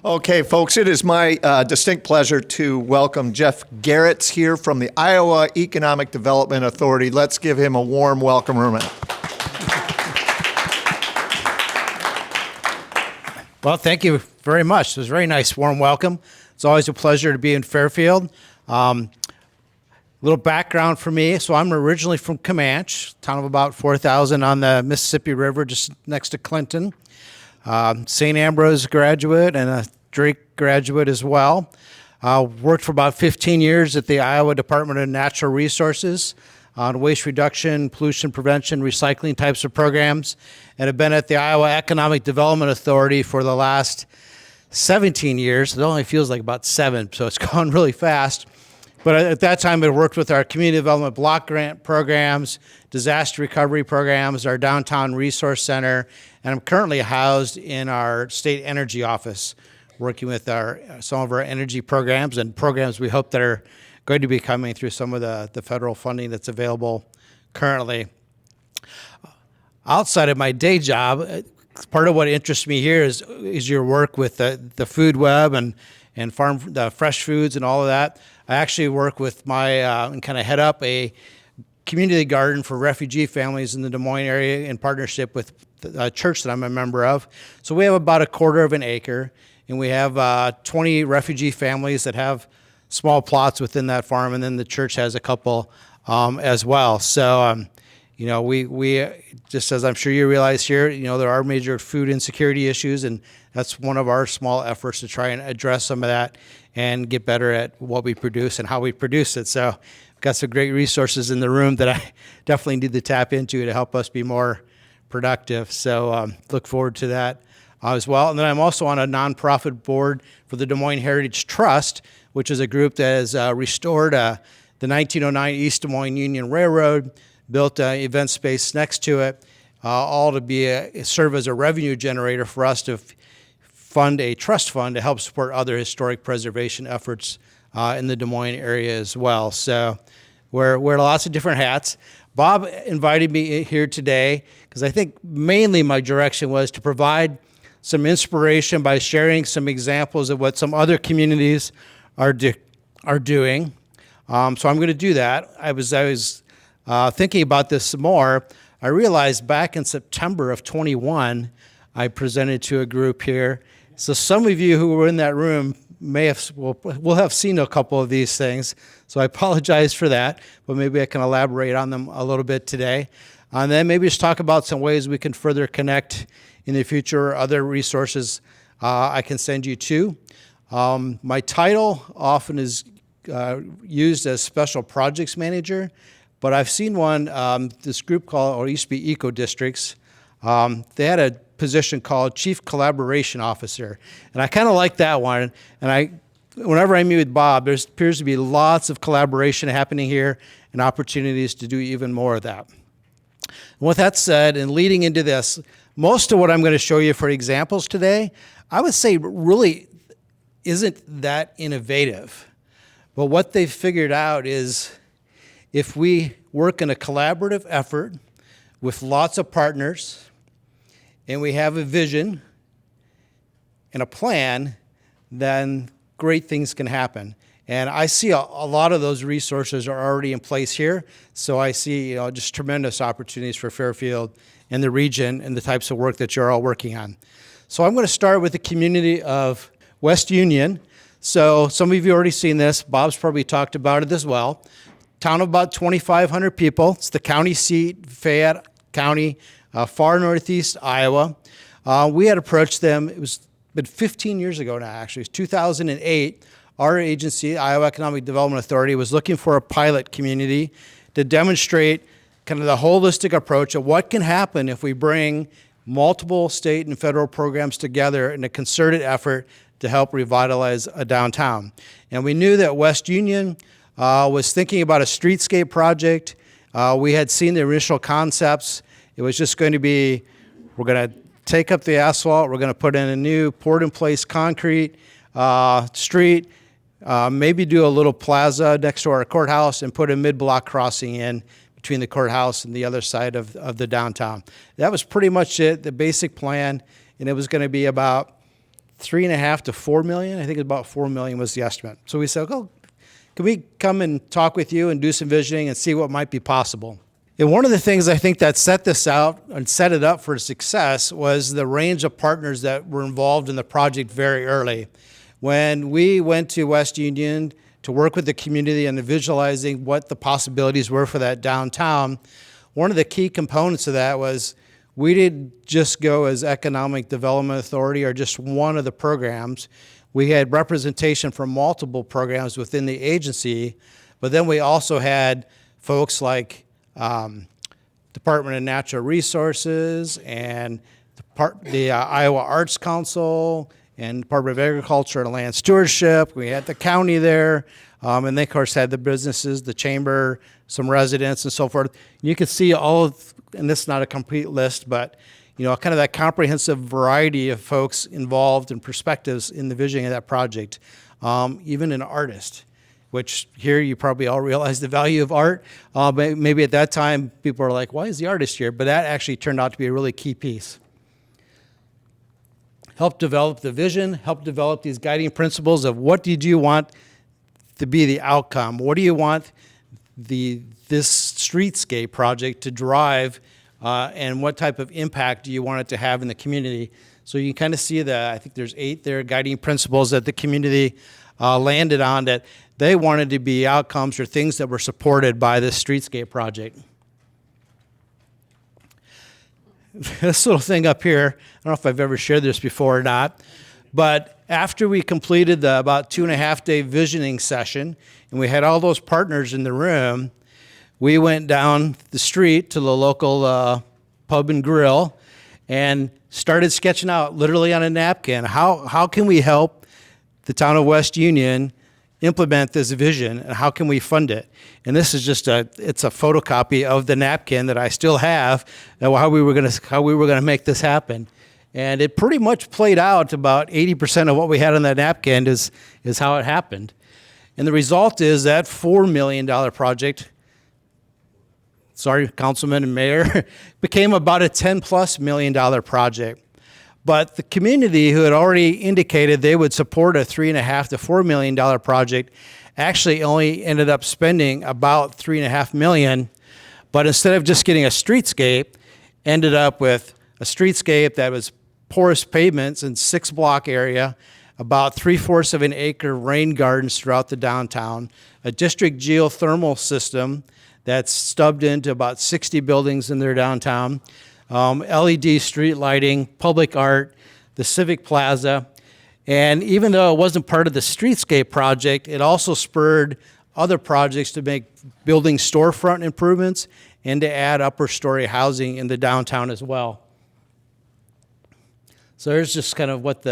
Okay, folks, it is my distinct pleasure to welcome Jeff Geerts here from the Iowa Economic Development Authority. Let's give him a warm welcome. Well, thank you very much. It was a very nice, warm welcome. It's always a pleasure to be in Fairfield. Little background for me. So I'm originally from Comanche, town of about 4,000 on the Mississippi River, just next to Clinton. St. Ambrose graduate and a Drake graduate as well. Worked for about 15 years at the Iowa Department of Natural Resources on waste reduction, pollution prevention, recycling types of programs, and have been at the Iowa Economic Development Authority for the last 17 years. It only feels like about 7, so it's gone really fast. But at that time, I worked with our community development block grant programs, disaster recovery programs, our downtown resource center, and I'm currently housed in our state energy office, working with some of our energy programs and programs we hope that are going to be coming through some of the federal funding that's available currently. Outside of my day job, part of what interests me here is your work with the food web and farm the fresh foods and all of that. I actually work with and kind of head up a community garden for refugee families in the Des Moines area in partnership with a church that I'm a member of. So we have about 1/4 of an acre, and we have 20 refugee families that have small plots within that farm, and then the church has a couple as well. So, we just as I'm sure you realize here, there are major food insecurity issues, and that's one of our small efforts to try and address some of that and get better at what we produce and how we produce it. So I've got some great resources in the room that I definitely need to tap into to help us be more productive. So look forward to that as well. And then I'm also on a nonprofit board for the Des Moines Heritage Trust, which is a group that has restored the 1909 East Des Moines Union Railroad, built an event space next to it, all to serve as a revenue generator for us to fund a trust fund to help support other historic preservation efforts in the Des Moines area as well. So wear lots of different hats. Bob invited me here today because I think mainly my direction was to provide some inspiration by sharing some examples of what some other communities are doing. So I'm going to do that. I was thinking about this some more. I realized back in September of 21, I presented to a group here. So some of you who were in that room will have seen a couple of these things. So I apologize for that, but maybe I can elaborate on them a little bit today. And then maybe just talk about some ways we can further connect in the future, other resources I can send you to. My title often is used as Special Projects Manager, but I've seen this group it used to be Eco Districts. They had a position called Chief Collaboration Officer, and I kind of like that one. And whenever I meet with Bob, there appears to be lots of collaboration happening here and opportunities to do even more of that. And with that said, and leading into this, most of what I'm going to show you for examples today, I would say really isn't that innovative. But what they've figured out is if we work in a collaborative effort with lots of partners, and we have a vision and a plan, then great things can happen. And I see a lot of those resources are already in place here. So I see just tremendous opportunities for Fairfield and the region and the types of work that you're all working on. So I'm going to start with the community of West Union. So some of you have already seen this. Bob's probably talked about it as well. Town of about 2,500 people. It's the county seat, Fayette County, far northeast Iowa. We had approached them. It was been 15 years ago now, actually. It was 2008. Our agency, Iowa Economic Development Authority, was looking for a pilot community to demonstrate kind of the holistic approach of what can happen if we bring multiple state and federal programs together in a concerted effort to help revitalize a downtown. And we knew that West Union was thinking about a streetscape project. We had seen the initial concepts. It was just going to be, we're going to take up the asphalt, we're going to put in a new poured-in-place concrete street, maybe do a little plaza next to our courthouse and put a mid-block crossing in between the courthouse and the other side of the downtown. That was pretty much it, the basic plan, and it was going to be about 3.5 to 4 million. I think about 4 million was the estimate. So we said, oh, can we come and talk with you and do some visioning and see what might be possible? And one of the things I think that set this out and set it up for success was the range of partners that were involved in the project very early. When we went to West Union to work with the community and visualizing what the possibilities were for that downtown, one of the key components of that was we didn't just go as Economic Development Authority or just one of the programs. We had representation from multiple programs within the agency, but then we also had folks like Department of Natural Resources and the Iowa Arts Council and Department of Agriculture and Land Stewardship. We had the county there, and they, of course, had the businesses, the chamber, some residents, and so forth. You can see all of, and this is not a complete list, but kind of that comprehensive variety of folks involved and perspectives in the visioning of that project, even an artist. Which here you probably all realize the value of art. Maybe at that time people are like, why is the artist here? But that actually turned out to be a really key piece. Help develop the vision, help develop these guiding principles of what did you want to be the outcome? What do you want this streetscape project to drive, and what type of impact do you want it to have in the community? So you can kind of see that, I think there's 8 there, guiding principles that the community landed on that they wanted to be outcomes or things that were supported by this streetscape project. This little thing up here, I don't know if I've ever shared this before or not, but after we completed the about 2.5-day visioning session, and we had all those partners in the room, we went down the street to the local pub and grill and started sketching out literally on a napkin, how can we help the town of West Union implement this vision, and how can we fund it? And this is just it's a photocopy of the napkin that I still have, and how we were gonna make this happen. And it pretty much played out. About 80% of what we had on that napkin is how it happened. And the result is that $4 million project, sorry, Councilman and Mayor, became about a $10+ million project. But the community, who had already indicated they would support a $3.5 to $4 million project, actually only ended up spending about $3.5 million. But instead of just getting a streetscape, ended up with a streetscape that was porous pavements in 6-block area, about 3/4 of an acre rain gardens throughout the downtown, a district geothermal system that's stubbed into about 60 buildings in their downtown, LED street lighting, public art, the Civic Plaza. And even though it wasn't part of the streetscape project, it also spurred other projects to make building storefront improvements and to add upper story housing in the downtown as well. So there's just kind of what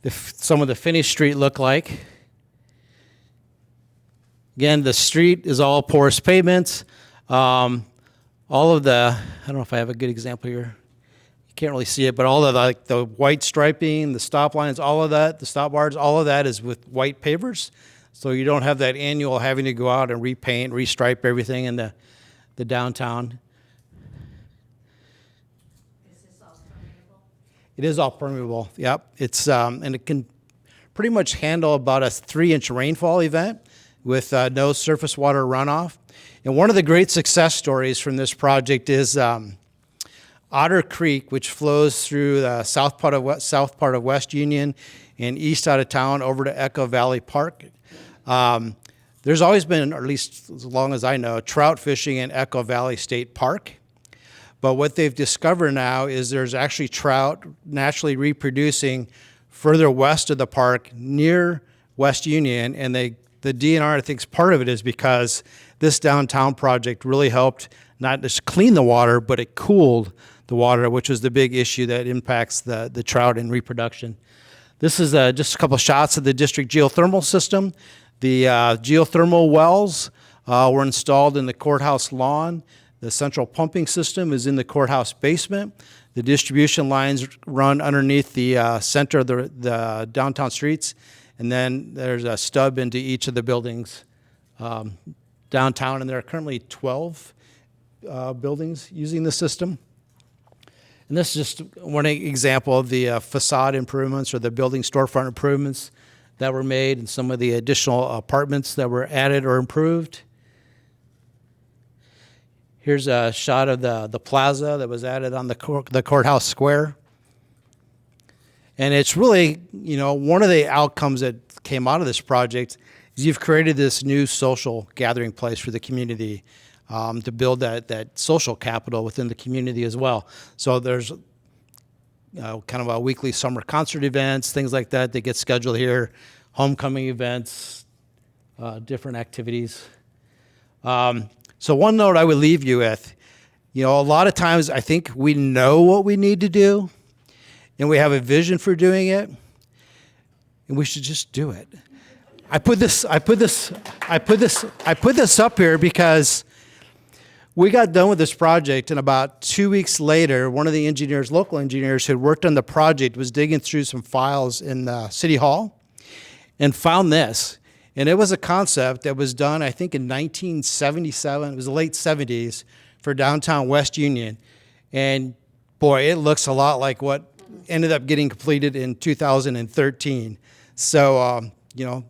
some of the finished street look like. Again, the street is all porous pavements. All of I don't know if I have a good example here. You can't really see it, but all of the white striping, the stop lines, all of that, the stop bars, all of that is with white pavers. So you don't have that annual having to go out and repaint, restripe everything in the downtown. Is this all permeable? It is all permeable, yep. It's and it can pretty much handle about a 3-inch rainfall event with no surface water runoff. And one of the great success stories from this project is Otter Creek, which flows through the south part of West Union and east out of town over to Echo Valley Park. There's always been, or at least as long as I know, trout fishing in Echo Valley State Park. But what they've discovered now is there's actually trout naturally reproducing further west of the park near West Union, and the DNR thinks part of it is because this downtown project really helped not just clean the water, but it cooled the water, which is the big issue that impacts the trout in reproduction. This is just a couple shots of the district geothermal system. The geothermal wells were installed in the courthouse lawn. The central pumping system is in the courthouse basement. The distribution lines run underneath the center of the downtown streets. And then there's a stub into each of the buildings downtown, and there are currently 12 buildings using the system. And this is just one example of the facade improvements or the building storefront improvements that were made and some of the additional apartments that were added or improved. Here's a shot of the plaza that was added on the courthouse square. And it's really, one of the outcomes that came out of this project is you've created this new social gathering place for the community. To build that social capital within the community as well. So there's kind of a weekly summer concert events, things like that get scheduled here, homecoming events, different activities. So one note I would leave you with, a lot of times I think we know what we need to do, and we have a vision for doing it, and we should just do it. I put this up here because we got done with this project, and about 2 weeks later, one of the local engineers who had worked on the project, was digging through some files in City Hall and found this. And it was a concept that was done, I think, in 1977. It was the late 70s for downtown West Union. And boy, it looks a lot like what ended up getting completed in 2013. So,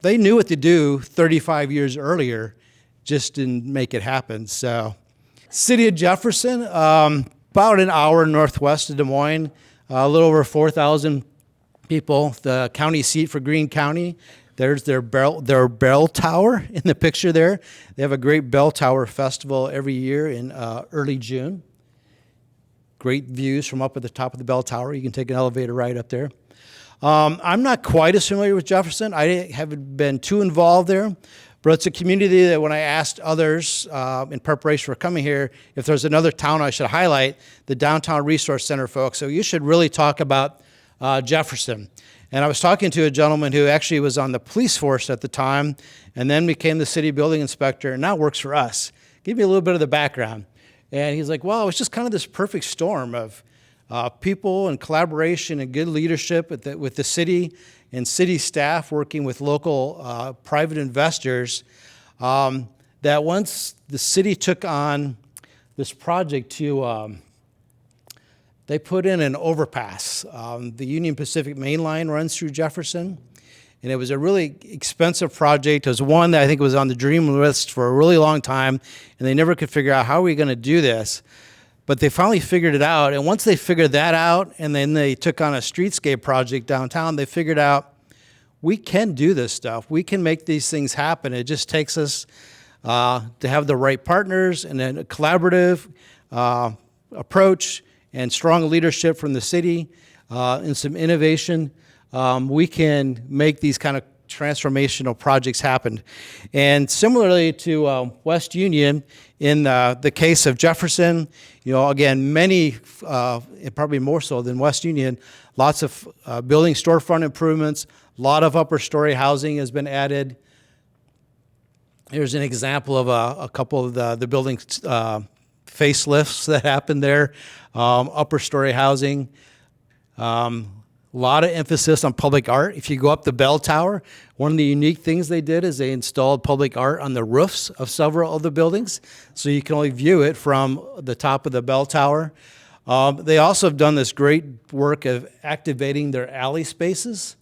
they knew what to do 35 years earlier, just didn't make it happen. So. City of Jefferson, about an hour northwest of Des Moines, a little over 4,000 people. The county seat for Greene County. There's their bell tower in the picture there. They have a great bell tower festival every year in early June. Great views from up at the top of the bell tower. You can take an elevator ride up there. I'm not quite as familiar with Jefferson. I haven't been too involved there. But it's a community that when I asked others in preparation for coming here, if there's another town I should highlight, the Downtown Resource Center folks. So you should really talk about Jefferson. And I was talking to a gentleman who actually was on the police force at the time and then became the city building inspector and now works for us. Give me a little bit of the background. And he's like, well, it was just kind of this perfect storm of people and collaboration and good leadership with the city and city staff working with local private investors, that once the city took on this project they put in an overpass. The Union Pacific Main Line runs through Jefferson, and it was a really expensive project. It was one that I think was on the dream list for a really long time, and they never could figure out how are we going to do this. But they finally figured it out, and once they figured that out, and then they took on a streetscape project downtown, they figured out we can do this stuff. We can make these things happen. It just takes us to have the right partners and then a collaborative approach and strong leadership from the city and some innovation. We can make these kind of transformational projects happen. And similarly to West Union, in the case of Jefferson, again, many, probably more so than West Union, lots of building storefront improvements, a lot of upper story housing has been added. Here's an example of a couple of the building facelifts that happened there, upper story housing. A lot of emphasis on public art. If you go up the bell tower, one of the unique things they did is they installed public art on the roofs of several of the buildings, so you can only view it from the top of the bell tower. They also have done this great work of activating their alley spaces.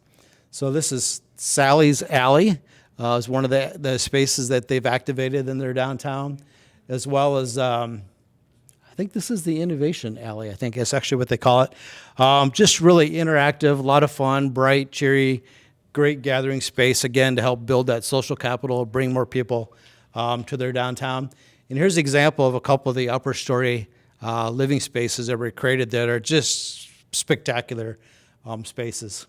So this is Sally's Alley, is one of the spaces that they've activated in their downtown, as well as I think this is the Innovation Alley. I think that's actually what they call it. Just really interactive, a lot of fun, bright, cheery, great gathering space, again, to help build that social capital, bring more people to their downtown. And here's an example of a couple of the upper story living spaces that were created that are just spectacular spaces.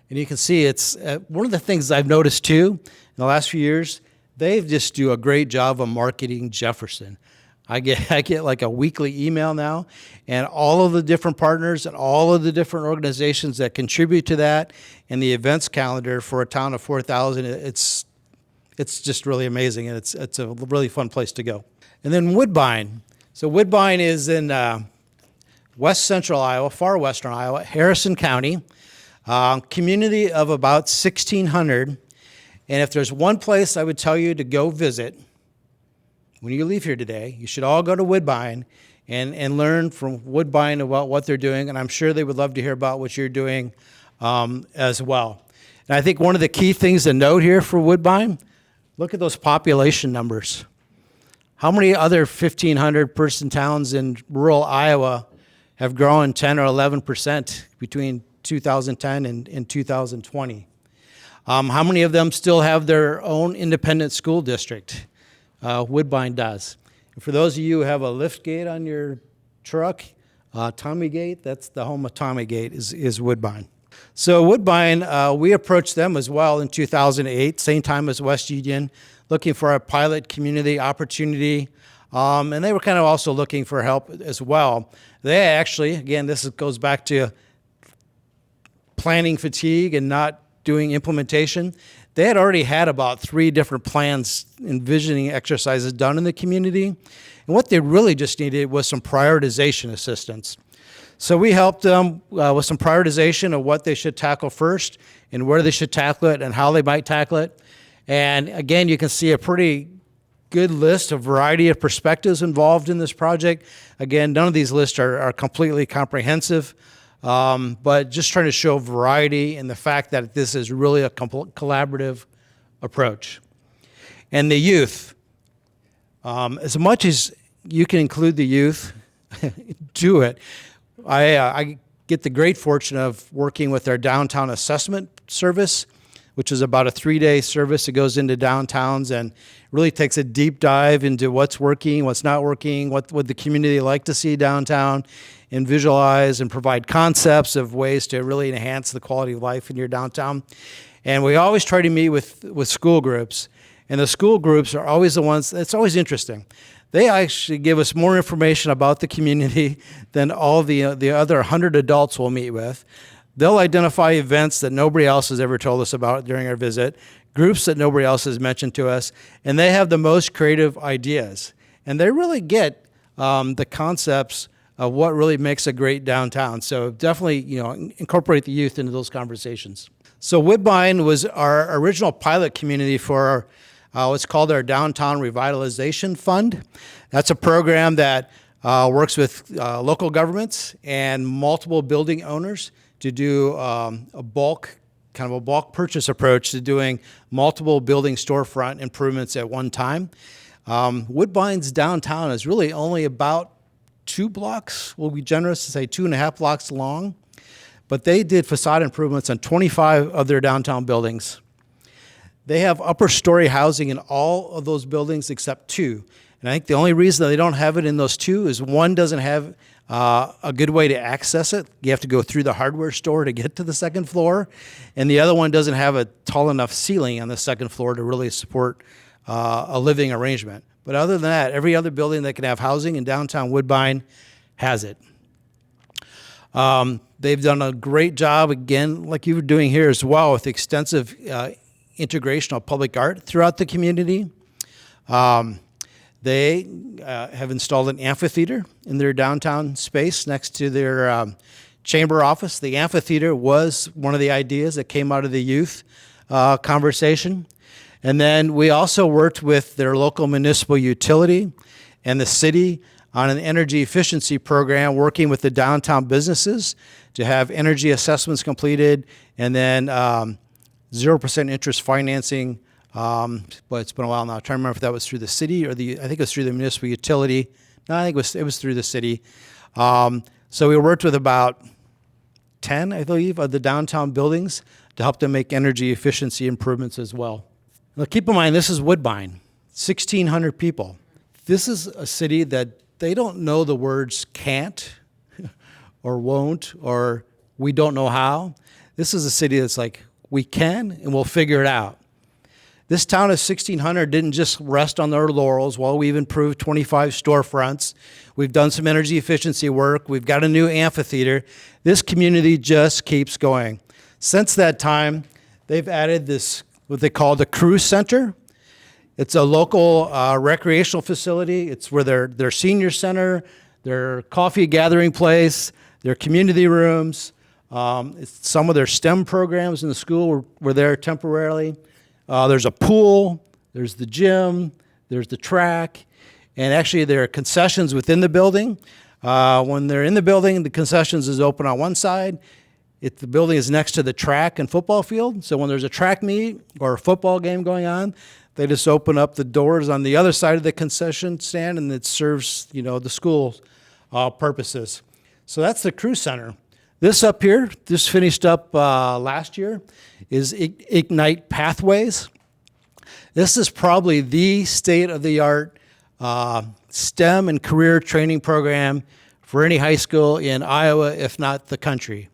And you can see it's one of the things I've noticed too in the last few years, they just do a great job of marketing Jefferson. I get like a weekly email now, and all of the different partners and all of the different organizations that contribute to that, and the events calendar for a town of 4,000. It's just really amazing, and it's a really fun place to go. And then Woodbine. So Woodbine is in west central Iowa, far western Iowa, Harrison County, community of about 1,600. And if there's one place I would tell you to go visit when you leave here today, you should all go to Woodbine and learn from Woodbine about what they're doing. And I'm sure they would love to hear about what you're doing as well. And I think one of the key things to note here for Woodbine, look at those population numbers. How many other 1,500 person towns in rural Iowa have grown 10 or 11% between 2010 and 2020? How many of them still have their own independent school district? Woodbine does. And for those of you who have a lift gate on your truck, Tommy Gate, that's the home of Tommy Gate, is Woodbine. So Woodbine, we approached them as well in 2008, same time as West Union, looking for a pilot community opportunity. And they were kind of also looking for help as well. They actually, again, goes back to planning fatigue and not doing implementation. They had already had about 3 different plans, envisioning exercises done in the community. And what they really just needed was some prioritization assistance. So we helped them with some prioritization of what they should tackle first and where they should tackle it and how they might tackle it. And again, you can see a pretty good list, a variety of perspectives involved in this project. Again, none of these lists are completely comprehensive, but just trying to show variety and the fact that this is really a collaborative approach. And the youth, as much as you can include the youth, do it. I get the great fortune of working with our downtown assessment service, which is about a 3-day service that goes into downtowns and really takes a deep dive into what's working, what's not working, what would the community like to see downtown, and visualize and provide concepts of ways to really enhance the quality of life in your downtown. And we always try to meet with school groups, and the school groups are always the ones, it's always interesting. They actually give us more information about the community than all the other 100 adults we'll meet with. They'll identify events that nobody else has ever told us about during our visit, groups that nobody else has mentioned to us, and they have the most creative ideas. And they really get the concepts of what really makes a great downtown. So definitely, incorporate the youth into those conversations. So Woodbine was our original pilot community for what's called our Downtown Revitalization Fund. That's a program that works with local governments and multiple building owners to do a bulk purchase approach to doing multiple building storefront improvements at one time. Woodbine's downtown is really only about 2 blocks, we'll be generous to say 2.5 blocks long, but they did facade improvements on 25 of their downtown buildings. They have upper story housing in all of those buildings except 2. And I think the only reason that they don't have it in those 2 is one doesn't have a good way to access it. You have to go through the hardware store to get to the second floor. And the other one doesn't have a tall enough ceiling on the second floor to really support a living arrangement. But other than that, every other building that can have housing in downtown Woodbine has it. They've done a great job, again, like you were doing here as well, with extensive integration of public art throughout the community. They have installed an amphitheater in their downtown space next to their chamber office. The amphitheater was one of the ideas that came out of the youth conversation. And then we also worked with their local municipal utility and the city on an energy efficiency program, working with the downtown businesses to have energy assessments completed, and then 0% interest financing. But it's been a while now. I'm trying to remember if that was through the city or I think it was through the municipal utility. No, I think it was through the city. So we worked with about 10, I believe, of the downtown buildings to help them make energy efficiency improvements as well. Now, keep in mind, this is Woodbine, 1,600 people. This is a city that they don't know the words can't or won't or we don't know how. This is a city that's like, we can and we'll figure it out. This town of 1,600 didn't just rest on their laurels. Well, we've improved 25 storefronts. We've done some energy efficiency work. We've got a new amphitheater. This community just keeps going. Since that time, they've added this, what they call the Cruise Center. It's a local recreational facility. It's where their senior center, their coffee gathering place, their community rooms, some of their STEM programs in the school were there temporarily. There's a pool, there's the gym, there's the track, And actually, there are concessions within the building. When they're in the building, the concessions is open on one side. If the building is next to the track and football field, so when there's a track meet or a football game going on, they just open up the doors on the other side of the concession stand, and it serves, the school purposes. So that's the Crew Center. This up here, this finished up last year, is Ignite Pathways. This is probably the state-of-the-art STEM and career training program for any high school in Iowa, if not the country.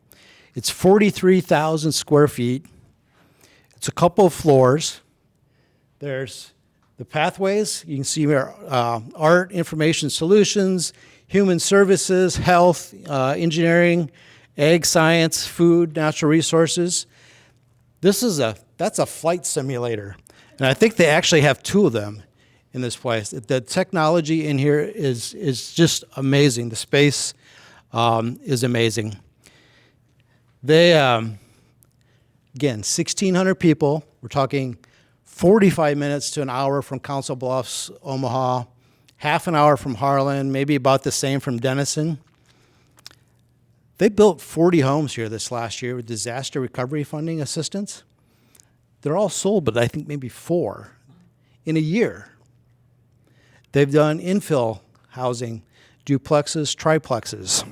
It's 43,000 square feet. It's a couple of floors. There's the pathways. You can see here, art, information solutions, human services, health, engineering, ag science, food, natural resources. That's a flight simulator. And I think they actually have two of them in this place. The technology in here is just amazing. The space is amazing. They, again, 1,600 people. We're talking 45 minutes to an hour from Council Bluffs, Omaha, half an hour from Harlan, maybe about the same from Denison. They built 40 homes here this last year with disaster recovery funding assistance. They're all sold, but I think maybe 4 in a year. They've done infill housing, duplexes, triplexes.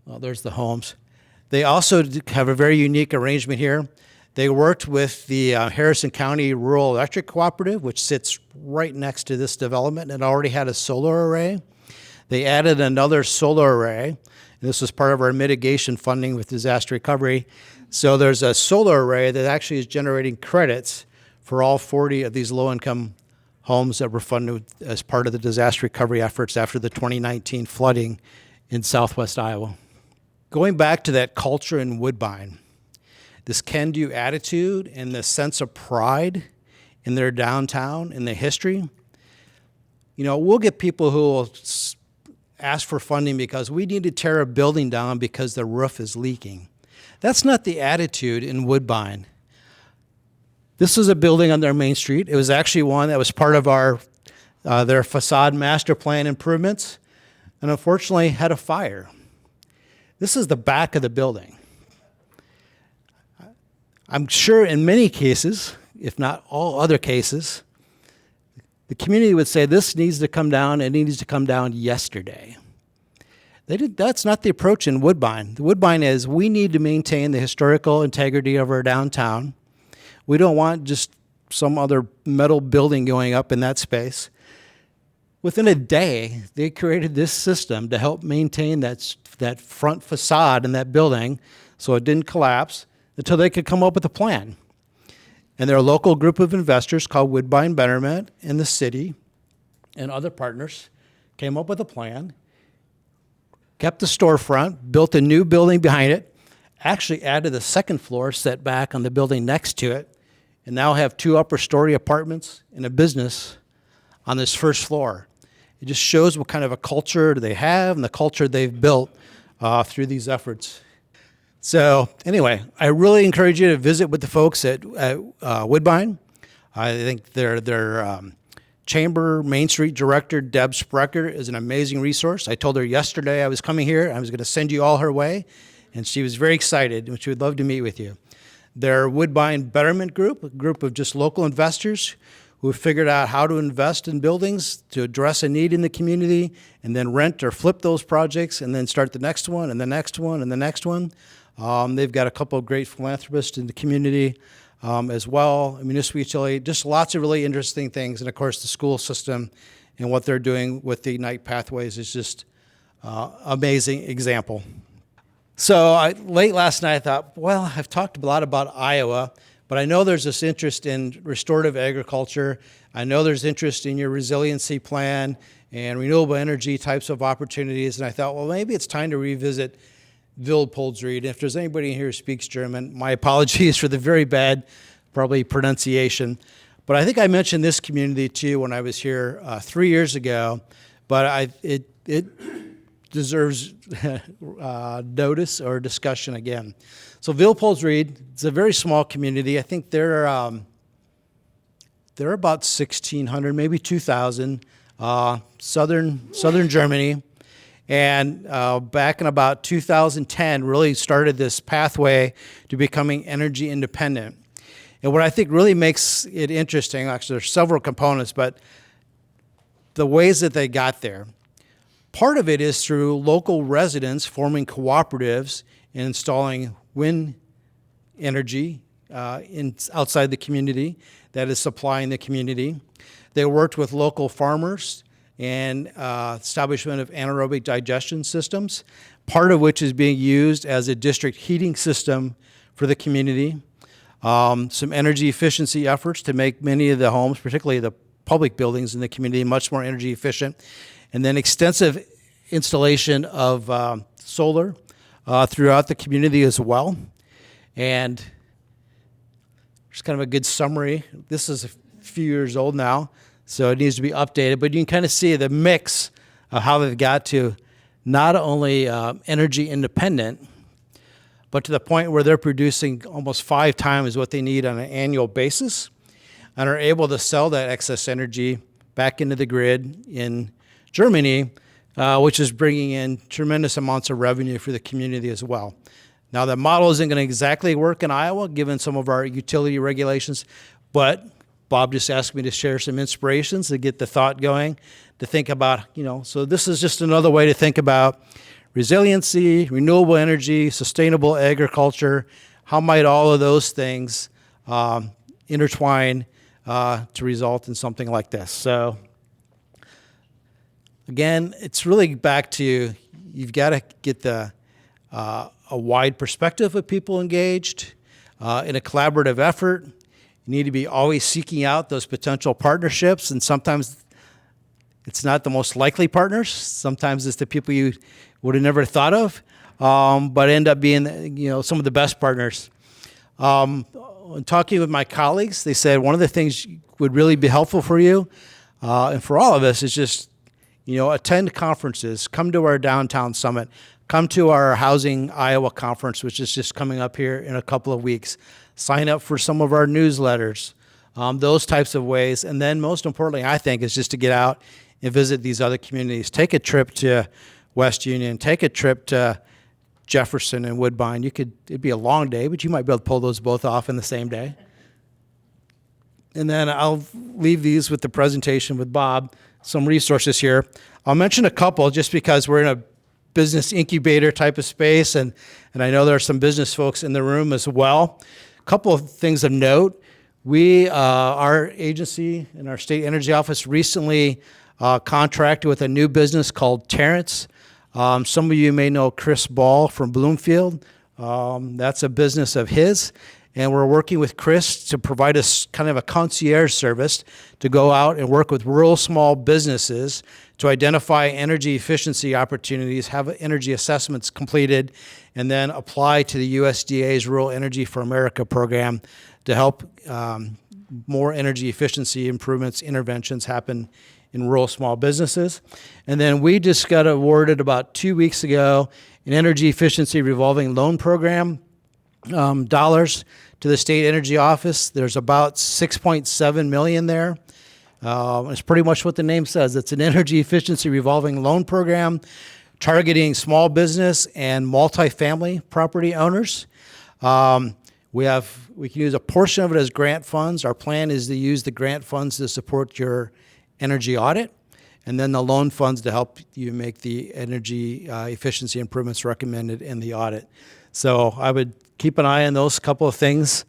Well, there's the homes. They also have a very unique arrangement here. They worked with the Harrison County Rural Electric Cooperative, which sits right next to this development and already had a solar array. They added another solar array, and this was part of our mitigation funding with disaster recovery. So there's a solar array that actually is generating credits for all 40 of these low-income homes that were funded as part of the disaster recovery efforts after the 2019 flooding in southwest Iowa. Going back to that culture in Woodbine, this can-do attitude and the sense of pride in their downtown and the history, we'll get people who will ask for funding because we need to tear a building down because the roof is leaking. That's not the attitude in Woodbine. This is a building on their main street. It was actually one that was part of their facade master plan improvements, and unfortunately had a fire. This is the back of the building. I'm sure in many cases, if not all other cases, the community would say this needs to come down, and it needs to come down yesterday. That's not the approach in Woodbine. The Woodbine is we need to maintain the historical integrity of our downtown. We don't want just some other metal building going up in that space. Within a day, they created this system to help maintain that front facade in that building so it didn't collapse until they could come up with a plan. And their local group of investors called Woodbine Betterment and the city and other partners came up with a plan, kept the storefront, built a new building behind it, actually added a second floor set back on the building next to it, and now have 2 upper story apartments and a business on this first floor. It just shows what kind of a culture they have and the culture they've built through these efforts. So anyway, I really encourage you to visit with the folks at Woodbine. I think their Chamber Main Street Director, Deb Sprecher, is an amazing resource. I told her yesterday I was coming here. I was going to send you all her way, and she was very excited, and she would love to meet with you. Their Woodbine Betterment Group, a group of just local investors who have figured out how to invest in buildings to address a need in the community and then rent or flip those projects and then start the next one and the next one and the next one. They've got a couple of great philanthropists in the community as well, a municipal utility, just lots of really interesting things. And of course, the school system and what they're doing with the Ignite Pathways is just amazing example. So late last night, I thought, well, I've talked a lot about Iowa, but I know there's this interest in restorative agriculture. I know there's interest in your resiliency plan and renewable energy types of opportunities. And I thought, well, maybe it's time to revisit Wildpolsried. If there's anybody here who speaks German, my apologies for the very bad, probably pronunciation. But I think I mentioned this community too when I was here 3 years ago. But it deserves notice or discussion again. So Wildpolsried, it's a very small community. I think they're they're about 1,600, maybe 2,000, southern Germany. And back in about 2010, really started this pathway to becoming energy independent. And what I think really makes it interesting, actually there's several components, but the ways that they got there. Part of it is through local residents forming cooperatives and installing wind energy outside the community that is supplying the community. They worked with local farmers and establishment of anaerobic digestion systems, part of which is being used as a district heating system for the community. Some energy efficiency efforts to make many of the homes, particularly the public buildings in the community, much more energy efficient. And then extensive installation of solar throughout the community as well. And just kind of a good summary. This is a few years old now, so it needs to be updated. But you can kind of see the mix of how they've got to not only energy independent, but to the point where they're producing almost 5 times what they need on an annual basis and are able to sell that excess energy back into the grid in Germany, which is bringing in tremendous amounts of revenue for the community as well. Now, the model isn't going to exactly work in Iowa, given some of our utility regulations, but Bob just asked me to share some inspirations to get the thought going, to think about, so this is just another way to think about resiliency, renewable energy, sustainable agriculture. How might all of those things intertwine to result in something like this? So again, it's really back to you've got to get a wide perspective of people engaged in a collaborative effort. You need to be always seeking out those potential partnerships, and sometimes it's not the most likely partners. Sometimes it's the people you would have never thought of, but end up being some of the best partners. When talking with my colleagues, they said one of the things would really be helpful for you and for all of us is just attend conferences, come to our downtown summit, come to our Housing Iowa conference, which is just coming up here in a couple of weeks. Sign up for some of our newsletters, those types of ways. And then most importantly, I think, is just to get out and visit these other communities. Take a trip to West Union, take a trip to Jefferson and Woodbine. It'd be a long day, but you might be able to pull those both off in the same day. And then I'll leave these with the presentation with Bob, some resources here. I'll mention a couple just because we're in a business incubator type of space, and I know there are some business folks in the room as well. A couple of things of note. Our agency and our state energy office recently contracted with a new business called Terrence. Some of you may know Chris Ball from Bloomfield. That's a business of his. And we're working with Chris to provide us kind of a concierge service to go out and work with rural small businesses to identify energy efficiency opportunities, have energy assessments completed, and then apply to the USDA's Rural Energy for America program to help more energy efficiency improvements, interventions happen in rural small businesses. And then we just got awarded about 2 weeks ago an energy efficiency revolving loan program dollars to the state energy office. There's about $6.7 million there. It's pretty much what the name says. It's an energy efficiency revolving loan program targeting small business and multifamily property owners. We can use a portion of it as grant funds. Our plan is to use the grant funds to support your energy audit, and then the loan funds to help you make the energy efficiency improvements recommended in the audit. So I would keep an eye on those couple of things,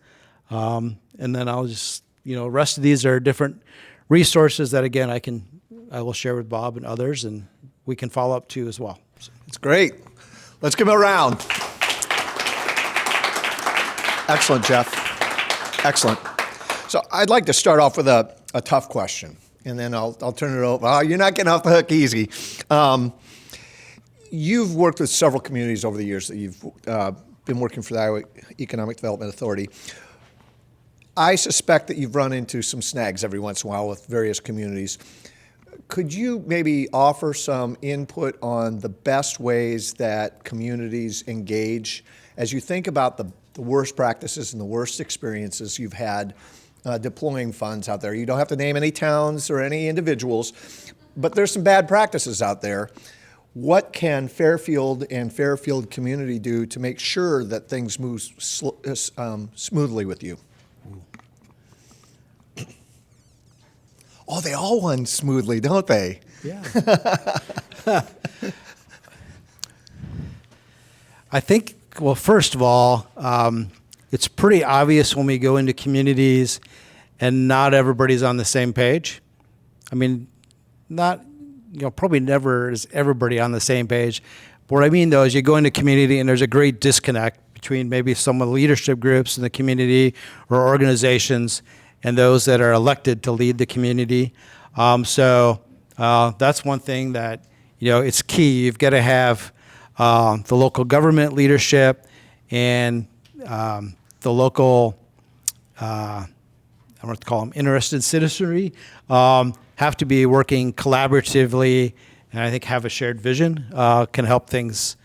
and then I'll just, rest of these are different resources that, again, I will share with Bob and others, and we can follow up to as well. It's great. Let's give him a round. Excellent, Jeff. Excellent. So I'd like to start off with a tough question, and then I'll turn it over. Oh, you're not getting off the hook easy. You've worked with several communities over the years that you've been working for the Iowa Economic Development Authority. I suspect that you've run into some snags every once in a while with various communities. Could you maybe offer some input on the best ways that communities engage as you think about the worst practices and the worst experiences you've had deploying funds out there. You don't have to name any towns or any individuals, but there's some bad practices out there. What can Fairfield and Fairfield community do to make sure that things move smoothly with you? Oh, they all run smoothly, don't they? Yeah. I think, well, first of all, it's pretty obvious when we go into communities and not everybody's on the same page. I mean, probably never is everybody on the same page. But what I mean, though, is you go into community and there's a great disconnect between maybe some of the leadership groups in the community or organizations and those that are elected to lead the community. So that's one thing that, it's key. You've got to have the local government leadership and the local, I don't want to call them interested citizenry, have to be working collaboratively, and I think have a shared vision can help things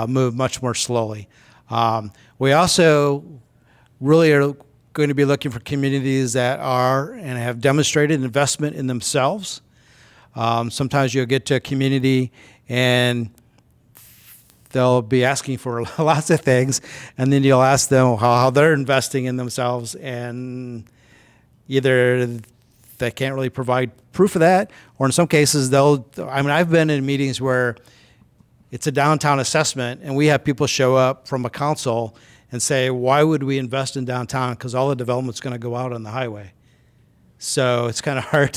move much more slowly. We also really are going to be looking for communities that are and have demonstrated investment in themselves. Sometimes you'll get to a community and they'll be asking for lots of things, and then you'll ask them how they're investing in themselves, and either they can't really provide proof of that, or in some cases I've been in meetings where it's a downtown assessment and we have people show up from a council and say, why would we invest in downtown? Because all the development's going to go out on the highway. So it's kind of hard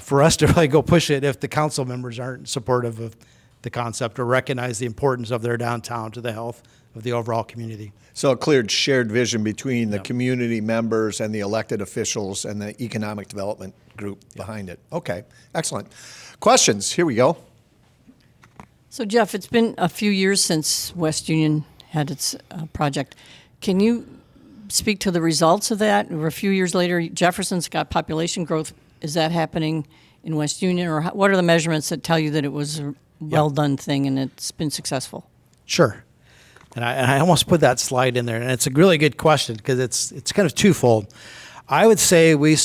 for us to really go push it if the council members aren't supportive of the concept or recognize the importance of their downtown to the health of the overall community. So a clear shared vision between the community members and the elected officials and the economic development group behind it. Okay, excellent. Questions? Here we go. So Jeff, it's been a few years since West Union had its project. Can you speak to the results of that? We're a few years later, Jefferson's got population growth. Is that happening in West Union, or what are the measurements that tell you that it was a well-done thing and it's been successful? Sure. And I almost put that slide in there, and it's a really good question because it's kind of twofold. I would say they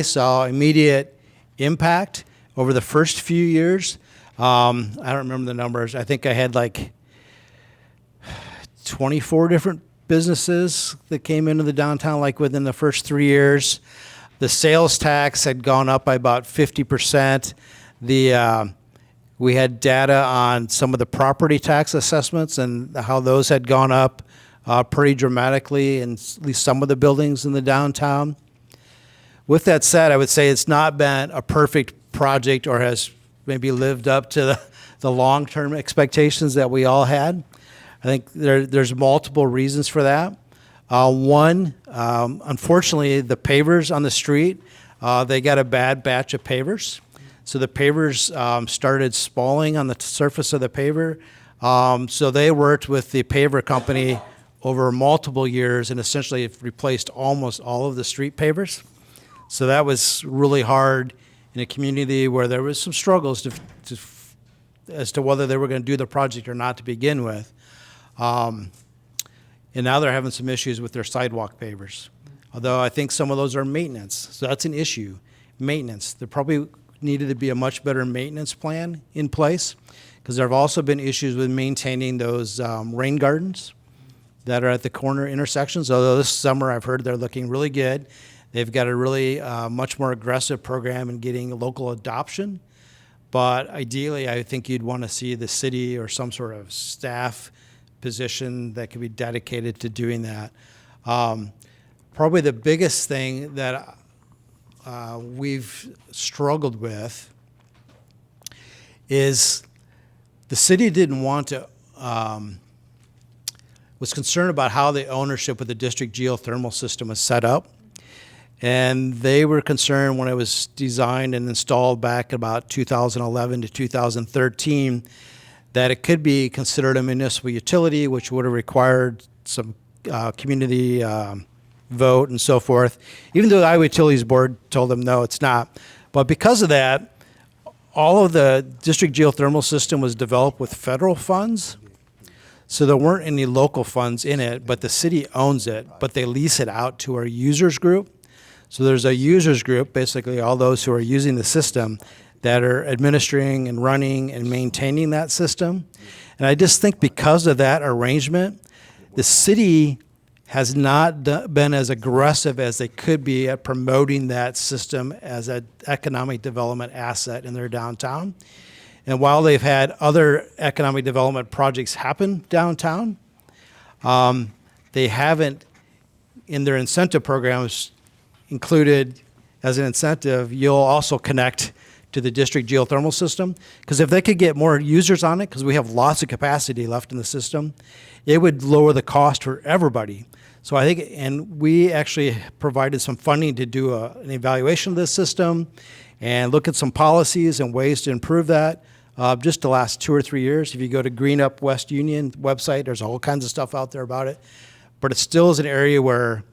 saw immediate impact over the first few years. I don't remember the numbers. I think I had like 24 different businesses that came into the downtown like within the first 3 years. The sales tax had gone up by about 50%. We had data on some of the property tax assessments and how those had gone up pretty dramatically in at least some of the buildings in the downtown. With that said, I would say it's not been a perfect project or has maybe lived up to the long-term expectations that we all had. I think there's multiple reasons for that. One, unfortunately, the pavers on the street, they got a bad batch of pavers. So the pavers started spalling on the surface of the paver. So they worked with the paver company over multiple years and essentially replaced almost all of the street pavers. So that was really hard in a community where there was some struggles as to whether they were going to do the project or not to begin with. And now they're having some issues with their sidewalk pavers. Although I think some of those are maintenance. So that's an issue, maintenance. There probably needed to be a much better maintenance plan in place because there have also been issues with maintaining those rain gardens that are at the corner intersections. Although this summer I've heard they're looking really good. They've got a really much more aggressive program in getting local adoption. But ideally, I think you'd want to see the city or some sort of staff position that could be dedicated to doing that. Probably the biggest thing that we've struggled with is the city didn't want to, was concerned about how the ownership of the district geothermal system was set up. And they were concerned when it was designed and installed back about 2011 to 2013 that it could be considered a municipal utility, which would have required some community vote and so forth, even though the Iowa Utilities Board told them, no, it's not. But because of that, all of the district geothermal system was developed with federal funds. So there weren't any local funds in it, but the city owns it, but they lease it out to our users group. So there's a users group, basically all those who are using the system, that are administering and running and maintaining that system. And I just think because of that arrangement, the city has not been as aggressive as they could be at promoting that system as an economic development asset in their downtown. And while they've had other economic development projects happen downtown, they haven't, in their incentive programs, included as an incentive, you'll also connect to the district geothermal system. Because if they could get more users on it, because we have lots of capacity left in the system, it would lower the cost for everybody. So I think, and we actually provided some funding to do an evaluation of this system and look at some policies and ways to improve that. Just the last 2 or 3 years, if you go to Green Up West Union website, there's all kinds of stuff out there about it. But it still is an area where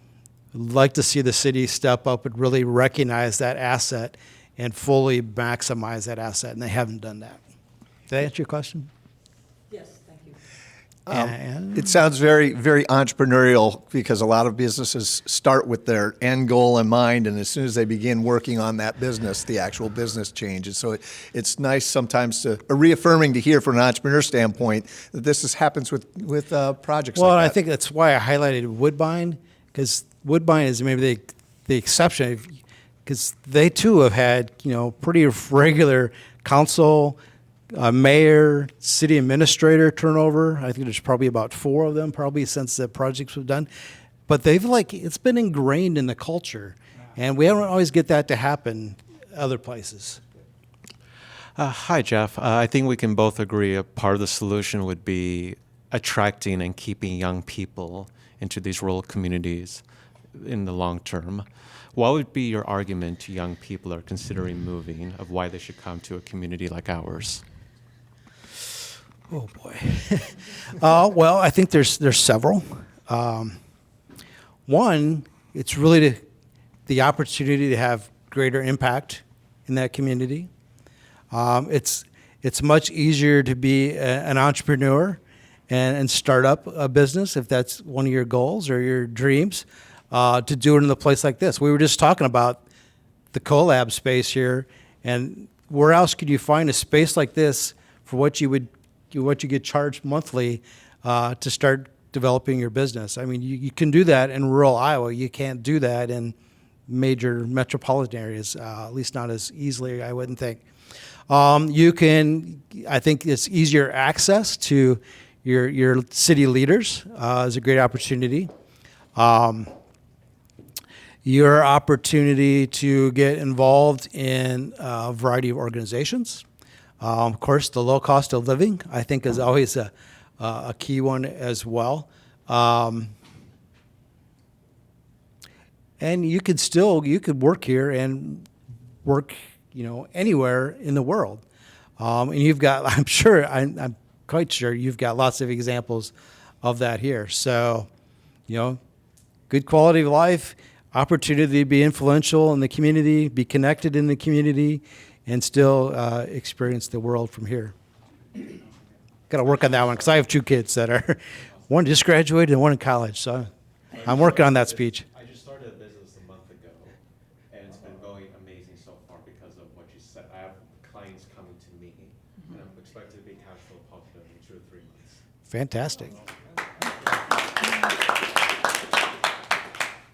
I'd like to see the city step up and really recognize that asset and fully maximize that asset, and they haven't done that. Did that answer your question? Yes, thank you. And It sounds very, very entrepreneurial because a lot of businesses start with their end goal in mind, and as soon as they begin working on that business, the actual business changes. So it's nice sometimes reaffirming to hear from an entrepreneur standpoint that this happens with projects well, like and that. I think that's why I highlighted Woodbine, because Woodbine is maybe the exception, because they too have had pretty regular council, mayor, city administrator turnover. I think there's probably about 4 of them probably since the projects were done. But it's been ingrained in the culture. And we don't always get that to happen other places. Hi, Jeff. I think we can both agree a part of the solution would be attracting and keeping young people into these rural communities in the long term. What would be your argument to young people who are considering moving of why they should come to a community like ours? Oh boy. Well, I think there's several. One, it's really the opportunity to have greater impact in that community. It's much easier to be an entrepreneur and start up a business if that's one of your goals or your dreams. To do it in a place like this. We were just talking about the collab space here, and where else could you find a space like this for what you get charged monthly to start developing your business? I mean, you can do that in rural Iowa. You can't do that in major metropolitan areas, at least not as easily, I wouldn't think. I think it's easier access to your city leaders is a great opportunity. Your opportunity to get involved in a variety of organizations. Of course, the low cost of living, I think, is always a key one as well. And you could work here and work, anywhere in the world. And you've got, I'm quite sure you've got lots of examples of that here. So, good quality of life, opportunity to be influential in the community, be connected in the community, and still experience the world from here. Got to work on that one because I have 2 kids that are, one just graduated and one in college. So I'm working on that speech. I just started a business a month ago, and it's been going amazing so far because of what you said. I have clients coming to me, and I'm expected to be cash flow positive in 2 or 3 months. Fantastic.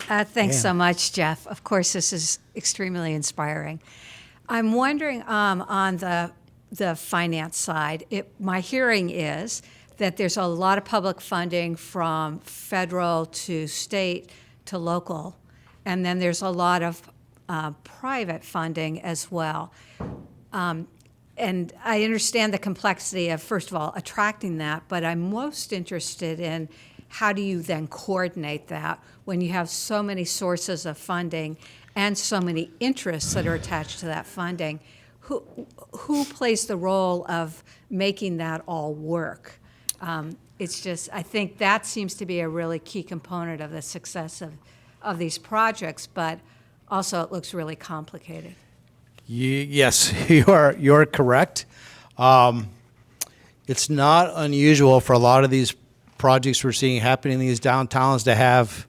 Thanks Man. so much, Jeff. Of course, this is extremely inspiring. I'm wondering on the finance side, my hearing is that there's a lot of public funding from federal to state to local, and then there's a lot of private funding as well. And I understand the complexity of, first of all, attracting that, but I'm most interested in how do you then coordinate that when you have so many sources of funding and so many interests that are attached to that funding? Who plays the role of making that all work? It's just, I think that seems to be a really key component of the success of these projects, but also it looks really complicated. Yes, you're correct. It's not unusual for a lot of these projects we're seeing happening in these downtowns to have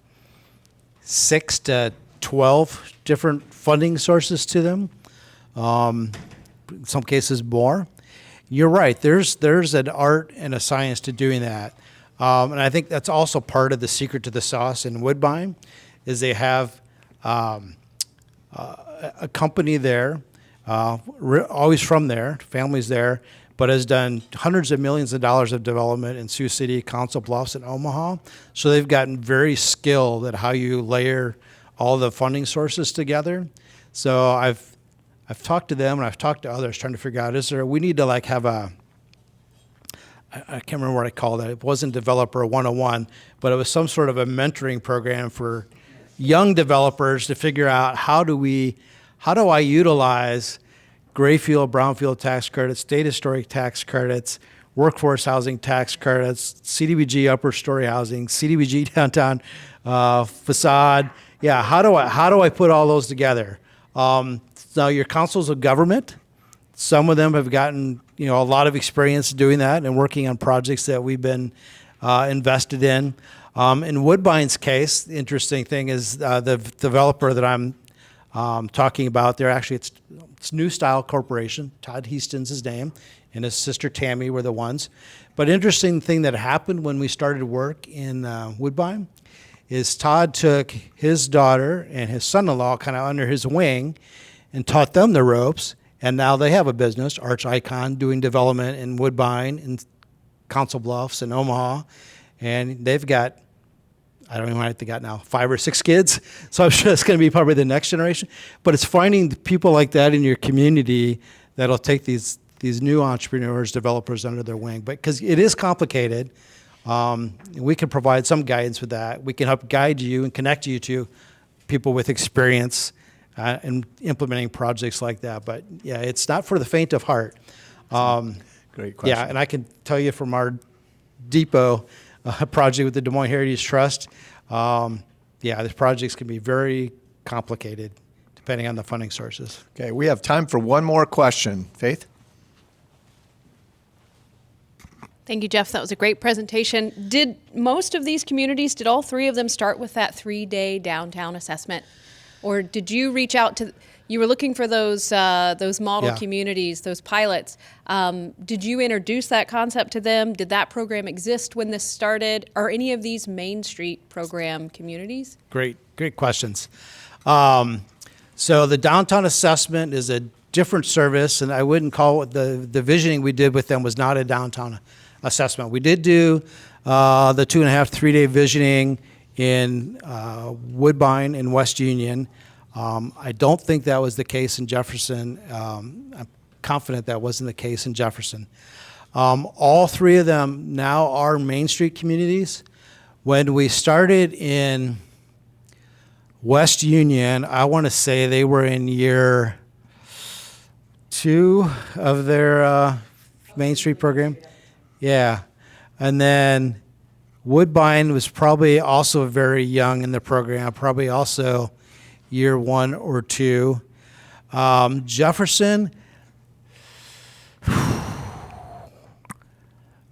6 to 12 different funding sources to them. In some cases more. You're right. There's an art and a science to doing that. And I think that's also part of the secret to the sauce in Woodbine is they have a company there, always from there, families there, but has done hundreds of millions of dollars of development in Sioux City, Council Bluffs, and Omaha. So they've gotten very skilled at how you layer all the funding sources together. So I've talked to them and I've talked to others trying to figure out, we need to like have I can't remember what I called it. It wasn't Developer 101, but it was some sort of a mentoring program for young developers to figure out how do I utilize Grayfield, Brownfield tax credits, state historic tax credits, workforce housing tax credits, CDBG upper story housing, CDBG downtown facade. Yeah, how do I put all those together? Now your councils of government, some of them have gotten a lot of experience doing that and working on projects that we've been invested in. In Woodbine's case, the interesting thing is the developer that I'm talking about. It's New Style Corporation. Todd Heaston's his name, and his sister Tammy were the ones. But interesting thing that happened when we started work in Woodbine is Todd took his daughter and his son-in-law kind of under his wing and taught them the ropes. And now they have a business, Arch Icon, doing development in Woodbine and Council Bluffs and Omaha. And they've got, I don't even know what they got now, 5 or 6 kids. So I'm sure it's going to be probably the next generation. But it's finding people like that in your community that'll take these new entrepreneurs, developers under their wing. But because it is complicated, we can provide some guidance with that. We can help guide you and connect you to people with experience in implementing projects like that. But yeah, it's not for the faint of heart. Great question. Yeah, and I can tell you from our depot project with the Des Moines Heritage Trust, these projects can be very complicated depending on the funding sources. Okay, we have time for one more question. Faith? Thank you, Jeff. That was a great presentation. Did most of these communities, did all 3 of them start with that 3-day downtown assessment? Or did you reach out to, you were looking for those model communities, those pilots. Did you introduce that concept to them? Did that program exist when this started? Are any of these Main Street program communities? Great questions. So the downtown assessment is a different service, and I wouldn't call it, the visioning we did with them was not a downtown assessment. We did do the 2.5, 3-day visioning in Woodbine and West Union. I don't think that was the case in Jefferson. I'm confident that wasn't the case in Jefferson. All 3 of them now are Main Street communities. When we started in West Union, I want to say they were in year 2 of their Main Street program. Yeah. And then Woodbine was probably also very young in the program, probably also year 1 or 2. Jefferson, I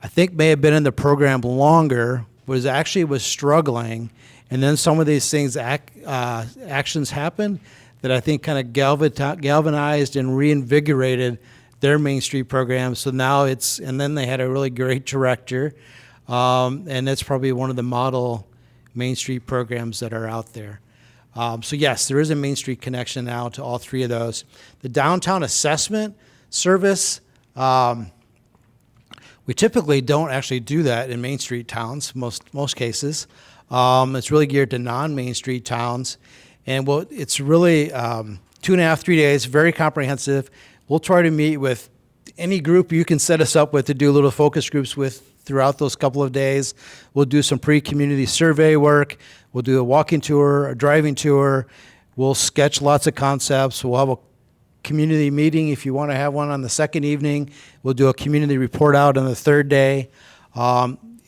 think may have been in the program longer, was struggling. And then some of these things, actions happened that I think kind of galvanized and reinvigorated their Main Street program. So now and then they had a really great director. And that's probably one of the model Main Street programs that are out there. So yes, there is a Main Street connection now to all 3 of those. The downtown assessment service, we typically don't actually do that in Main Street towns, most cases. It's really geared to non-Main Street towns. And it's really 2.5, 3 days, very comprehensive. We'll try to meet with any group you can set us up with to do little focus groups with throughout those couple of days. We'll do some pre-community survey work. We'll do a walking tour, a driving tour. We'll sketch lots of concepts. We'll have a community meeting if you want to have one on the second evening. We'll do a community report out on the 3rd day.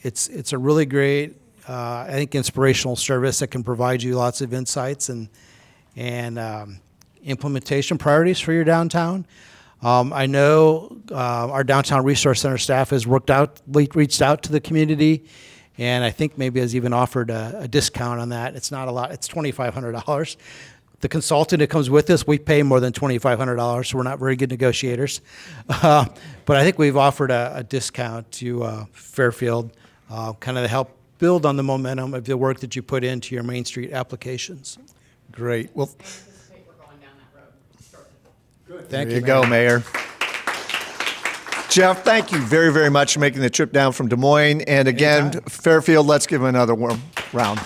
It's a really great, I think, inspirational service that can provide you lots of insights and implementation priorities for your downtown. I know our Downtown Resource Center staff has reached out to the community and I think maybe has even offered a discount on that. It's not a lot. It's $2,500. The consultant that comes with us, we pay more than $2,500, so we're not very good negotiators. But I think we've offered a discount to Fairfield, kind of to help build on the momentum of the work that you put into your Main Street applications. Great. Well, Thank there you, you go, Mayor. Jeff, thank you very, very much for making the trip down from Des Moines. And again, Anytime. Fairfield, let's give him another warm round.